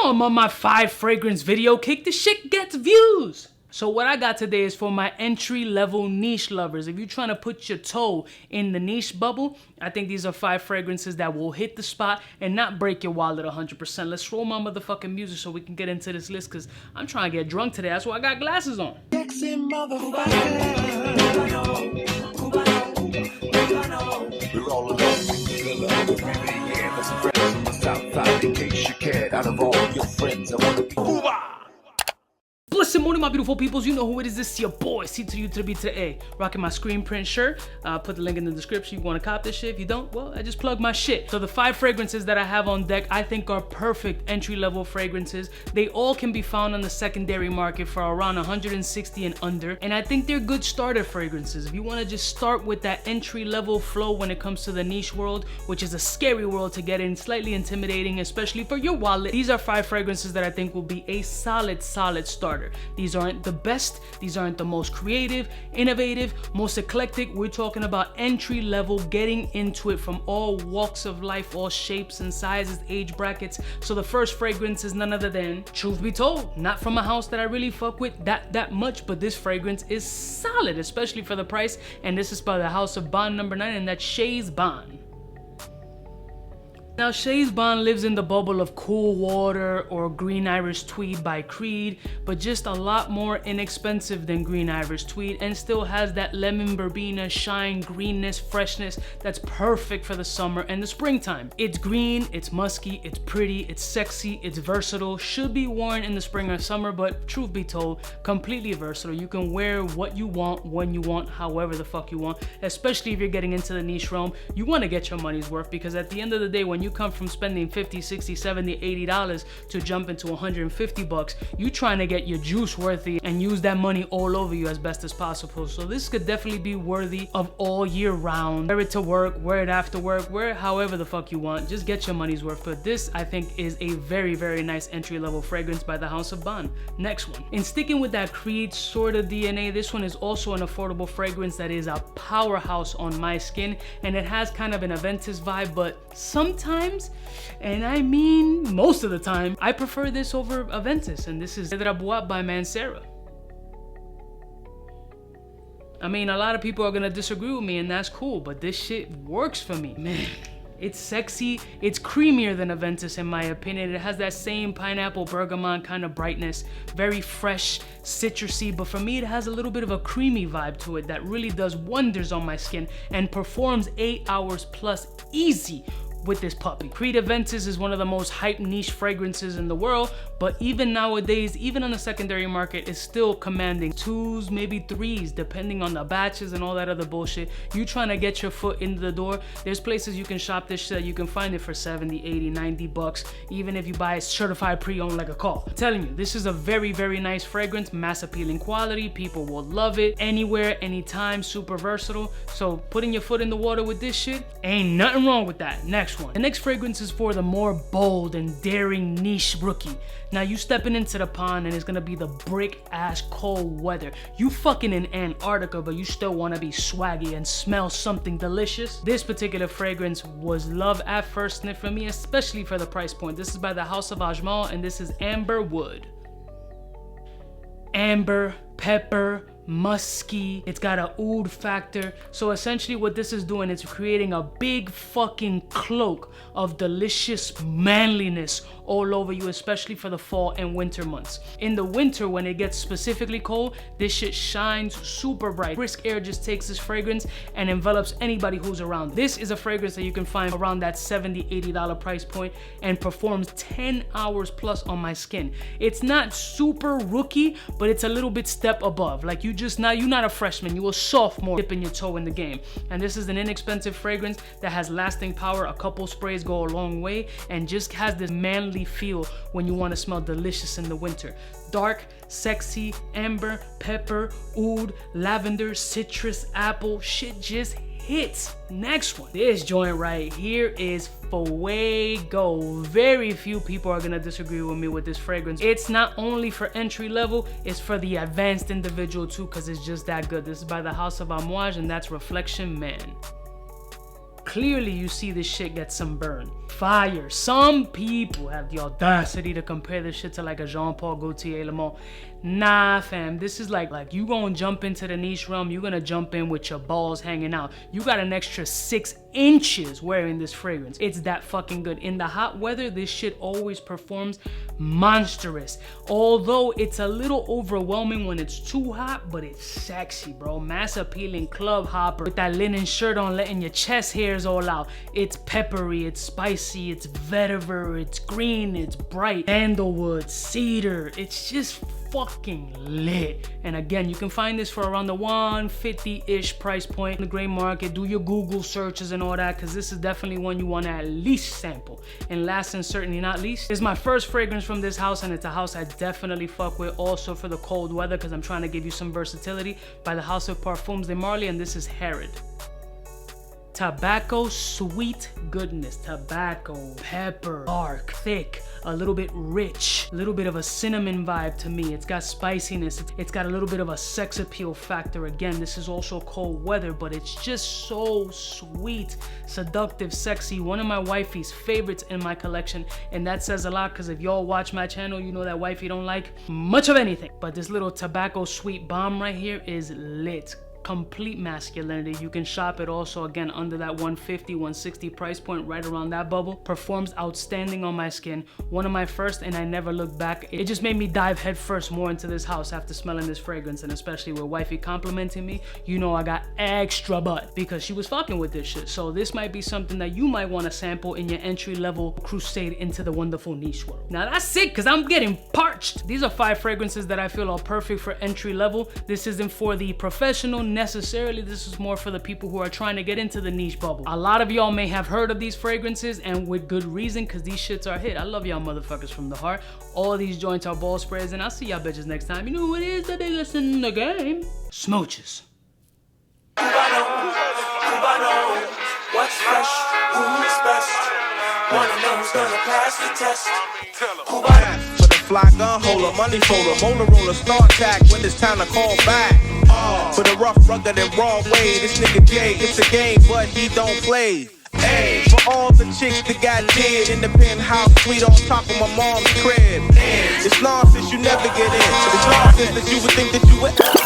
know I'm on my 5 fragrance video kick. This shit gets views. So what I got today is for my entry-level niche lovers. If you're trying to put your toe in the niche bubble, I think these are 5 fragrances that will hit the spot and not break your wallet 100%. Let's roll my motherfucking music so we can get into this list, because I'm trying to get drunk today. That's why I got glasses on. We're all alone. In case you cared, out of all your friends, I want to be Blessed morning, my beautiful peoples. You know who it is. This is your boy, C to the U to the B to the A. Rocking my screen print shirt. Put the link in the description. You want to cop this shit? If you don't, well, I just plug my shit. So the 5 fragrances that I have on deck, I think are perfect entry-level fragrances. They all can be found on the secondary market for around 160 and under. And I think they're good starter fragrances. If you want to just start with that entry-level flow when it comes to the niche world, which is a scary world to get in, slightly intimidating, especially for your wallet. These are 5 fragrances that I think will be a solid starter. These aren't the best, these aren't the most creative, innovative, most eclectic. We're talking about entry level, getting into it from all walks of life, all shapes and sizes, age brackets. So the first fragrance is none other than, truth be told, not from a house that I really fuck with that much, but this fragrance is solid, especially for the price. And this is by the House of Bond number 9, and that's Sheas Bond. Now, Sheas Bond lives in the bubble of Cool Water or Green Irish Tweed by Creed, but just a lot more inexpensive than Green Irish Tweed, and still has that lemon verbena shine, greenness, freshness that's perfect for the summer and the springtime. It's green, it's musky, it's pretty, it's sexy, it's versatile, should be worn in the spring or summer, but truth be told, completely versatile. You can wear what you want, when you want, however the fuck you want, especially if you're getting into the niche realm. You want to get your money's worth, because at the end of the day, when you come from spending 50, 60, 70, 80 dollars to jump into 150 bucks, you trying to get your juice worthy and use that money all over you as best as possible. So this could definitely be worthy of all year round. Wear it to work, wear it after work, wear it however the fuck you want. Just get your money's worth. But this, I think, is a very nice entry-level fragrance by the House of Bond. Next one. In sticking with that Creed sort of DNA, this one is also an affordable fragrance that is a powerhouse on my skin, and it has kind of an Ventus vibe, but sometimes, and I mean most of the time, I prefer this over Ventus, and this is Bois by Mancera. I mean, a lot of people are gonna disagree with me, and that's cool, but this shit works for me, man. It's sexy, it's creamier than Ventus in my opinion. It has that same pineapple bergamot kind of brightness, very fresh, citrusy, but for me it has a little bit of a creamy vibe to it that really does wonders on my skin and performs 8 hours plus easy with this puppy. Creed Ventus is one of the most hyped niche fragrances in the world, but even nowadays, even on the secondary market, is still commanding 2s, maybe 3s, depending on the batches and all that other bullshit. You trying to get your foot into the door, there's places you can shop this shit, you can find it for 70, 80, 90 bucks, even if you buy it certified pre-owned like a car. I'm telling you, this is a very nice fragrance, mass appealing quality, people will love it, anywhere, anytime, super versatile. So putting your foot in the water with this shit, ain't nothing wrong with that. Next one. The next fragrance is for the more bold and daring niche rookie. Now you stepping into the pond and it's gonna be the brick ass cold weather. You fucking in Antarctica, but you still wanna be swaggy and smell something delicious. This particular fragrance was love at first sniff for me, especially for the price point. This is by the House of Ajmal, and this is Amber Wood. Amber, pepper, musky, it's got a oud factor. So essentially what this is doing, it's creating a big fucking cloak of delicious manliness all over you, especially for the fall and winter months. In the winter, when it gets specifically cold, this shit shines super bright. Brisk air just takes this fragrance and envelops anybody who's around. This is a fragrance that you can find around that $70, $80 price point and performs 10 hours plus on my skin. It's not super rookie, but it's a little bit step above. Like you're not a freshman, you're a sophomore dipping your toe in the game. And this is an inexpensive fragrance that has lasting power. A couple sprays go a long way and just has this manly feel when you want to smell delicious in the winter. Dark, sexy, amber, pepper, oud, lavender, citrus, apple, shit just hits. Next one. This joint right here is fuego. Very few people are gonna disagree with me with this fragrance. It's not only for entry level, it's for the advanced individual too, because it's just that good. This is by the House of Amouage, and that's Reflection Man. clearly you see this shit get some burn. Fire. Some people have the audacity to compare this shit to like a Jean-Paul Gaultier Le Mans. Nah, fam, this is like you gonna jump into the niche realm, you're gonna jump in with your balls hanging out. You got an extra 6 inches wearing this fragrance. It's that fucking good. In the hot weather, this shit always performs monstrous. Although it's a little overwhelming when it's too hot, but it's sexy, bro. Mass appealing club hopper with that linen shirt on, letting your chest hairs all out. It's peppery, it's spicy, it's vetiver, it's green, it's bright. Sandalwood, cedar, it's just fucking lit. And again, you can find this for around the $150-ish price point in the gray market. Do your Google searches and all that, because this is definitely one you want to at least sample. And last and certainly not least is my first fragrance from this house, and it's a house I definitely fuck with also for the cold weather, because I'm trying to give you some versatility, by the House of Parfums de Marly, and this is Herod. Tobacco sweet goodness. Tobacco, pepper, dark, thick, a little bit rich, a little bit of a cinnamon vibe to me. It's got spiciness. It's got a little bit of a sex appeal factor. Again, this is also cold weather, but it's just so sweet, seductive, sexy. One of my wifey's favorites in my collection, and that says a lot, because if y'all watch my channel, you know that wifey don't like much of anything. But this little tobacco sweet bomb right here is lit. Complete masculinity. You can shop it also again under that 150, 160 price point, right around that bubble. Performs outstanding on my skin. One of my first, and I never looked back. It just made me dive head first more into this house after smelling this fragrance, and especially with wifey complimenting me, you know I got extra butt because she was fucking with this shit. So this might be something that you might want to sample in your entry-level crusade into the wonderful niche world. Now that's it, because I'm getting parched. These are 5 fragrances that I feel are perfect for entry level. This isn't for the professional necessarily. This is more for the people who are trying to get into the niche bubble. A lot of y'all may have heard of these fragrances, and with good reason, because these shits are hit. I love y'all motherfuckers from the heart. All of these joints are ball sprays, and I'll see y'all bitches next time. You know who it is, the biggest in the game. Smooches. Cubaknow, what's fresh, who's best? One of them's gonna pass the test. Cubaknow. For the fly gun holder, money folder, motor roller, start tack when it's time to call back. For the rough, rugged, and raw way, this nigga Jay, it's a game, but he don't play. Hey, for all the chicks that got dead in the penthouse suite on top of my mom's crib. It's nonsense, you never get in. It's nonsense that you would think that you would.